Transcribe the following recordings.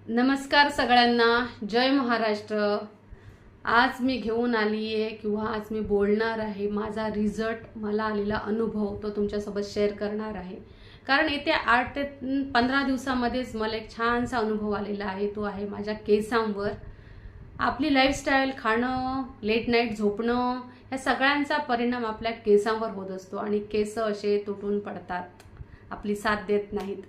नमस्कार सगळ्यांना, जय महाराष्ट्र। आज मी घेऊन आली आहे किंवा आज मी बोलणार आहे माझा रिझल्ट, मला आलेला अनुभव तो तुमच्यासोबत शेअर करणार आहे। कारण येत्या 8 ते 15 दिवसामध्येच मला एक छानसा अनुभव आलेला आहे, तो आहे माझ्या केसांवर। आपली लाईफस्टाईल, खाणं, लेट नाईट झोपणं या सगळ्यांचा परिणाम आपल्या केसांवर होत असतो आणि केस असे तुटून पडतात, आपली साथ देत नाहीत।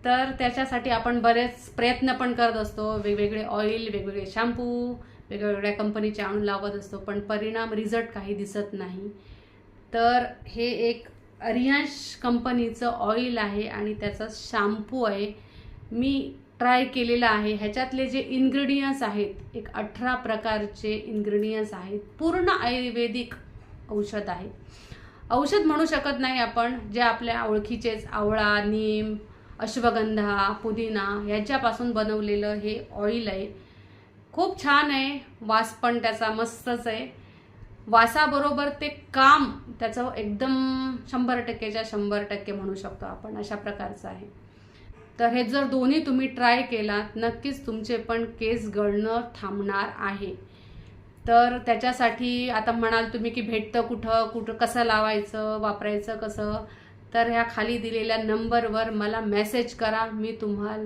तर त्याच्यासाठी आपण बरेच प्रयत्न पण करत असतो, वेगवेगळे ऑइल, वेगवेगळे शॅम्पू, वेगवेगळ्या कंपनीचे आणून लावत असतो, पण परिणाम, रिझल्ट काही दिसत नाही। तर हे एक अरियांश कंपनीचं ऑइल आहे आणि त्याचा शॅम्पू आहे, मी ट्राय केलेला आहे। ह्याच्यातले जे इन्ग्रेडियंट्स आहेत, एक 18 प्रकारचे इन्ग्रेडियंट्स आहेत, पूर्ण आयुर्वेदिक औषध आहे। औषध म्हणू शकत नाही आपण, जे आपल्या ओळखीचेच आवळा, नीम, अश्वगंधा, पुदिना याच्यापासून बनवलेलं हे ऑइल आहे। खूप छान आहे, वास पण त्याचा मस्तच आहे। वासाबरोबर ते काम त्याचं एकदम 100%च्या 100% म्हणू शकतो आपण, अशा प्रकारचं आहे। तर हे जर दोन्ही तुम्ही ट्राय केलात, नक्कीच तुमचे पण केस गळणं थांबणार आहे। तर त्याच्यासाठी आता म्हणाल तुम्ही की भेटतं कुठं, कुठं कसं लावायचं, वापरायचं कसं, तर ह्या खाली दिलेल्या नंबरवर मला मेसेज करा, मी तुम्हाला